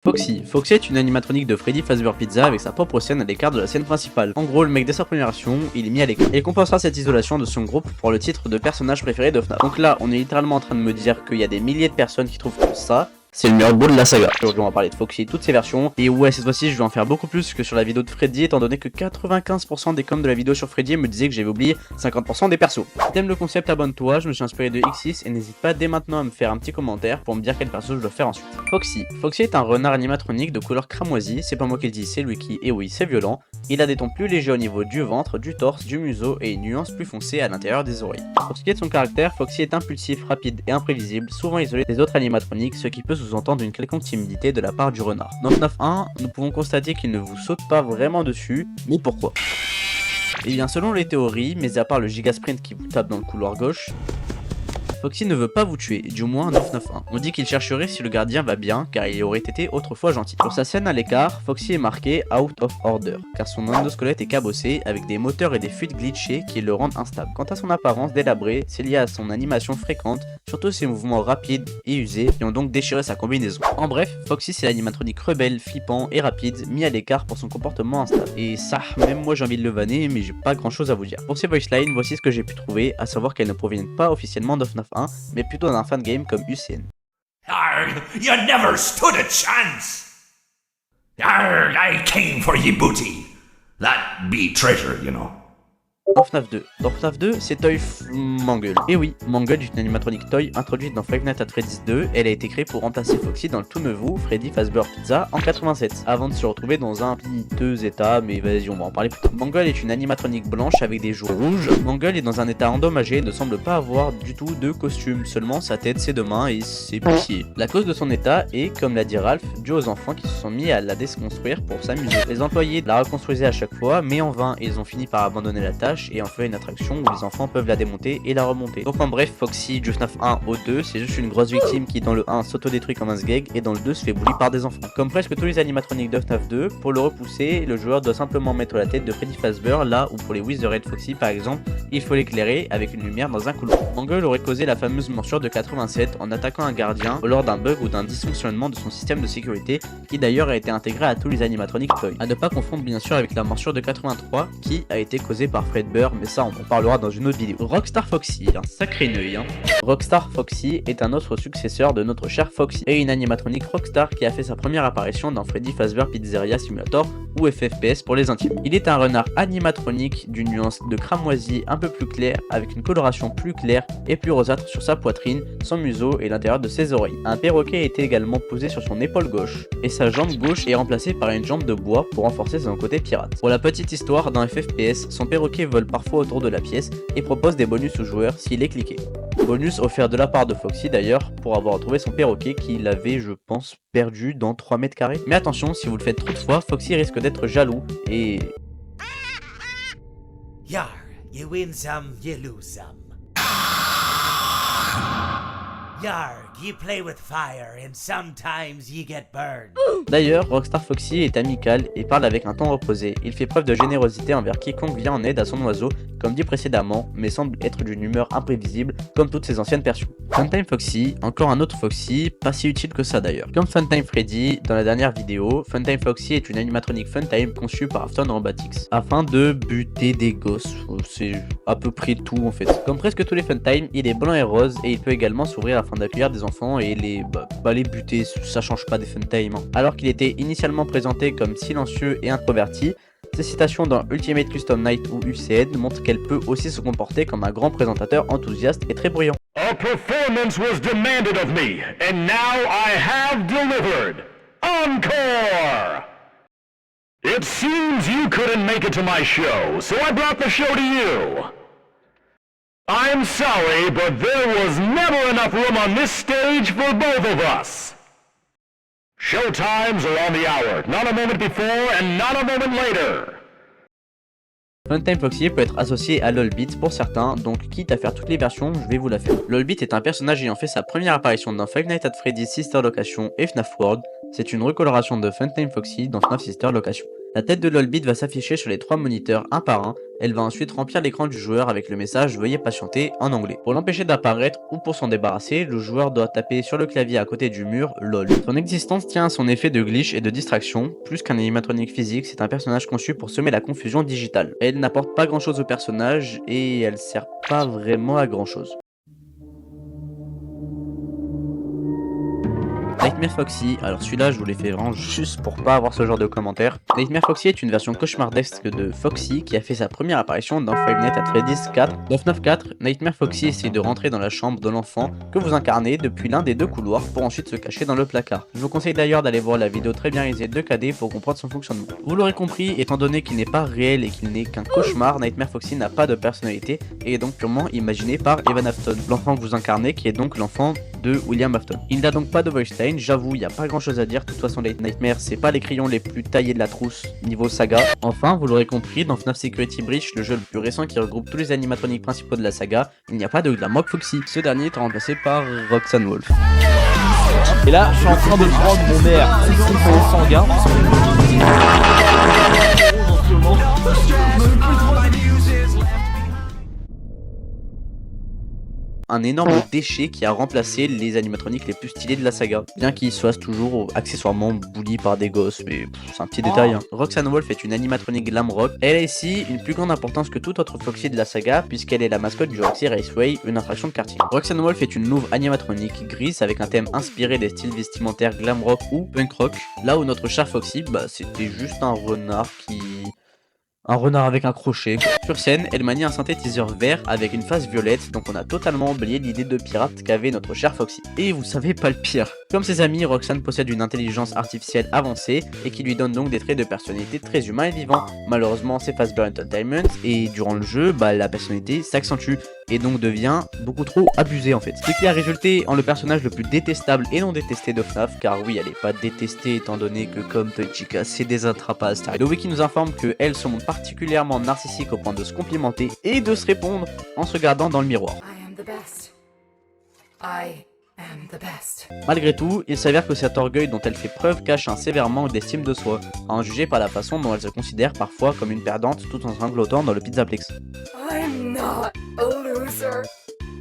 Foxy est une animatronique de Freddy Fazbear Pizza avec sa propre scène à l'écart de la scène principale. En gros, le mec dès sa première version, il est mis à l'écart. Et compensera cette isolation de son groupe pour le titre de personnage préféré de FNAF. Donc là, on est littéralement en train de me dire qu'il y a des milliers de personnes qui trouvent que ça, c'est le meilleur beau de la saga. Aujourd'hui on va parler de Foxy et toutes ses versions. Et ouais, cette fois-ci je vais en faire beaucoup plus que sur la vidéo de Freddy, étant donné que 95% des coms de la vidéo sur Freddy me disaient que j'avais oublié 50% des persos. Si t'aimes le concept, abonne-toi, je me suis inspiré de X6 et n'hésite pas dès maintenant à me faire un petit commentaire pour me dire quel perso je dois faire ensuite. Foxy est un renard animatronique de couleur cramoisie, c'est pas moi qui le dis, c'est lui qui, et oui c'est violent. Il a des tons plus légers au niveau du ventre, du torse, du museau et une nuance plus foncée à l'intérieur des oreilles. Pour ce qui est de son caractère, Foxy est impulsif, rapide et imprévisible, souvent isolé des autres animatroniques, ce qui peut sous-entendre une quelconque timidité de la part du renard. Dans FNAF 1, nous pouvons constater qu'il ne vous saute pas vraiment dessus, mais pourquoi? Et bien selon les théories, mais à part le giga sprint qui vous tape dans le couloir gauche, Foxy ne veut pas vous tuer, du moins dans FNAF 1. On dit qu'il chercherait si le gardien va bien, car il aurait été autrefois gentil. Sur sa scène à l'écart, Foxy est marqué Out of Order, car son endosquelette est cabossé, avec des moteurs et des fuites glitchées qui le rendent instable. Quant à son apparence délabrée, c'est lié à son animation fréquente, surtout ses mouvements rapides et usés, qui ont donc déchiré sa combinaison. En bref, Foxy c'est l'animatronique rebelle, flippant et rapide, mis à l'écart pour son comportement instable. Et ça, même moi j'ai envie de le vanner, mais j'ai pas grand chose à vous dire. Pour ces voicelines, voici ce que j'ai pu trouver, à savoir qu'elles ne proviennent pas officiellement de FNAF 1, mais plutôt d'un fangame comme UCN. Arrgh, you never stood a chance! Arrgh, I came for ye booty. That be treasure, you know. Dans FNAF 2, c'est Toy Mangle. Et oui, Mangle est une animatronique Toy introduite dans Five Nights at Freddy's 2. Elle a été créée pour remplacer Foxy dans le tout nouveau Freddy Fazbear Pizza en 87, avant de se retrouver dans un piteux état, mais vas-y, on va en parler plus tard. Mangle est une animatronique blanche avec des joues rouges. Mangle est dans un état endommagé et ne semble pas avoir du tout de costume, seulement sa tête, ses deux mains et ses pieds. La cause de son état est, comme l'a dit Ralph, dû aux enfants qui se sont mis à la déconstruire pour s'amuser. Les employés la reconstruisaient à chaque fois, mais en vain, ils ont fini par abandonner la tâche et en fait une attraction où les enfants peuvent la démonter et la remonter. Donc en bref, Foxy du FNAF 1 au 2, c'est juste une grosse victime qui dans le 1 s'autodétruit comme un sgeg et dans le 2 se fait bully par des enfants. Comme presque tous les animatroniques de FNAF 2, pour le repousser, le joueur doit simplement mettre la tête de Freddy Fazbear là où pour les Wither Foxy par exemple, il faut l'éclairer avec une lumière dans un couloir. Mangle aurait causé la fameuse morsure de 87 en attaquant un gardien lors d'un bug ou d'un dysfonctionnement de son système de sécurité qui d'ailleurs a été intégré à tous les animatroniques Toy. A ne pas confondre bien sûr avec la morsure de 83 qui a été causée par Fredbear, mais ça on en parlera dans une autre vidéo. Rockstar Foxy, un sacré neuil hein. Rockstar Foxy est un autre successeur de notre cher Foxy et une animatronique Rockstar qui a fait sa première apparition dans Freddy Fazbear Pizzeria Simulator ou FFPS pour les intimes. Il est un renard animatronique d'une nuance de cramoisie un peu plus claire avec une coloration plus claire et plus rosâtre sur sa poitrine, son museau et l'intérieur de ses oreilles. Un perroquet a été également posé sur son épaule gauche et sa jambe gauche est remplacée par une jambe de bois pour renforcer son côté pirate. Pour la petite histoire, dans FFPS, son perroquet vole parfois autour de la pièce et propose des bonus aux joueurs s'il est cliqué. Bonus offert de la part de Foxy d'ailleurs pour avoir retrouvé son perroquet qu'il avait je pense perdu dans 3 mètres carrés. Mais attention, si vous le faites trop de fois, Foxy risque d'être jaloux et... Yar, you win some, you lose some. Yarg, you play with fire and sometimes you get burned. D'ailleurs, Rockstar Foxy est amical et parle avec un ton reposé. Il fait preuve de générosité envers quiconque vient en aide à son oiseau, comme dit précédemment, mais semble être d'une humeur imprévisible, comme toutes ses anciennes versions. Funtime Foxy, encore un autre Foxy, pas si utile que ça d'ailleurs. Comme Funtime Freddy, dans la dernière vidéo, Funtime Foxy est une animatronique Funtime conçue par Afton Robotics, afin de buter des gosses. C'est à peu près tout en fait. Comme presque tous les Funtime, il est blanc et rose, et il peut également s'ouvrir afin d'accueillir des enfants et les buter, ça change pas des Funtime. Hein. Alors qu'il était initialement présenté comme silencieux et introverti, ses citations dans Ultimate Custom Night ou UCN montrent qu'elle peut aussi se comporter comme un grand présentateur enthousiaste et très bruyant. A performance was demanded of me, and now I have delivered. Encore! It seems you couldn't make it to my show, so I brought the show to you. I'm sorry, but there was never enough room on this stage for both of us. Show times are on the hour, not a moment before and not a moment later. Funtime Foxy peut être associé à LOLBit pour certains, donc quitte à faire toutes les versions, je vais vous la faire. LOLBit est un personnage ayant fait sa première apparition dans Five Nights at Freddy's Sister Location et FNAF World. C'est une recoloration de Funtime Foxy dans FNAF Sister Location. La tête de Lolbit va s'afficher sur les 3 moniteurs un par un. Elle va ensuite remplir l'écran du joueur avec le message « Veuillez patienter » en anglais. Pour l'empêcher d'apparaître ou pour s'en débarrasser, le joueur doit taper sur le clavier à côté du mur « LOL ». Son existence tient à son effet de glitch et de distraction. Plus qu'un animatronique physique, c'est un personnage conçu pour semer la confusion digitale. Elle n'apporte pas grand chose au personnage et elle sert pas vraiment à grand chose. Nightmare Foxy, alors celui-là je vous l'ai fait vraiment juste pour pas avoir ce genre de commentaires. Nightmare Foxy est une version cauchemardesque de Foxy qui a fait sa première apparition dans Five Nights at Freddy's 4. 994, Nightmare Foxy essaye de rentrer dans la chambre de l'enfant que vous incarnez depuis l'un des 2 couloirs pour ensuite se cacher dans le placard. Je vous conseille d'ailleurs d'aller voir la vidéo très bien réalisée de KD pour comprendre son fonctionnement. Vous l'aurez compris, étant donné qu'il n'est pas réel et qu'il n'est qu'un cauchemar, Nightmare Foxy n'a pas de personnalité et est donc purement imaginé par Evan Afton, l'enfant que vous incarnez qui est donc l'enfant de William Afton. Il n'a donc pas de voice line, j'avoue, il n'y a pas grand chose à dire, de toute façon Nightmare c'est pas les crayons les plus taillés de la trousse niveau saga. Enfin, vous l'aurez compris, dans FNAF Security Breach, le jeu le plus récent qui regroupe tous les animatroniques principaux de la saga, il n'y a pas de Glamrock Foxy. Ce dernier est remplacé par Roxanne Wolf. Et là, je suis en train de prendre mon air sanguin. Un énorme déchet qui a remplacé les animatroniques les plus stylés de la saga, bien qu'ils soient toujours accessoirement bullies par des gosses, mais c'est un petit détail. Roxanne Wolf est une animatronique glam rock. Elle a ici une plus grande importance que toute autre Foxy de la saga, puisqu'elle est la mascotte du Roxy Raceway, une attraction de quartier. Roxanne Wolf est une louve animatronique grise avec un thème inspiré des styles vestimentaires glam rock ou punk rock, là où notre cher Foxy, c'était juste un renard avec un crochet. Sur scène, elle manie un synthétiseur vert avec une face violette, donc on a totalement oublié l'idée de pirate qu'avait notre cher Foxy. Et vous savez pas le pire. Comme ses amis, Roxanne possède une intelligence artificielle avancée et qui lui donne donc des traits de personnalité très humains et vivants. Malheureusement, c'est Fazbear Entertainment et durant le jeu, la personnalité s'accentue et donc devient beaucoup trop abusée en fait. Ce qui a résulté en le personnage le plus détestable et non détesté de FNAF, car oui, elle est pas détestée étant donné que comme Toy Chica, c'est des attrapages. Le wiki nous informe que elle se montre particulièrement narcissique au point de se complimenter et de se répondre en se regardant dans le miroir. I am the best. I am the best. Malgré tout, il s'avère que cet orgueil dont elle fait preuve cache un sévère manque d'estime de soi, à en juger par la façon dont elle se considère parfois comme une perdante tout en sanglotant dans le Pizzaplex. I'm not a loser.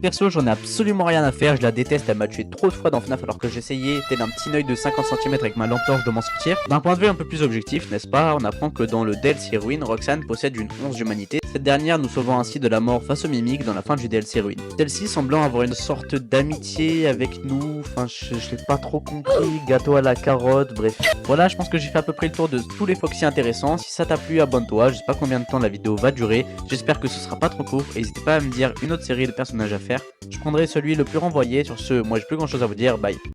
Perso, j'en ai absolument rien à faire, je la déteste, elle m'a tué trop de fois dans FNAF alors que j'essayais, tel un petit œil de 50 cm avec ma lampe torche de m'en sortir. D'un point de vue un peu plus objectif, n'est-ce pas, on apprend que dans le DLC Ruin, Roxanne possède une once d'humanité, cette dernière nous sauvant ainsi de la mort face aux mimiques dans la fin du DLC Ruin. Celle-ci semblant avoir une sorte d'amitié avec nous, enfin je l'ai pas trop compris, gâteau à la carotte, bref. Voilà, je pense que j'ai fait à peu près le tour de tous les Foxy intéressants, si ça t'a plu abonne-toi, je sais pas combien de temps la vidéo va durer, j'espère que ce sera pas trop court, et n'hésitez pas à me dire une autre série de personnages à faire. Je prendrai celui le plus renvoyé. Sur ce, moi j'ai plus grand chose à vous dire, bye.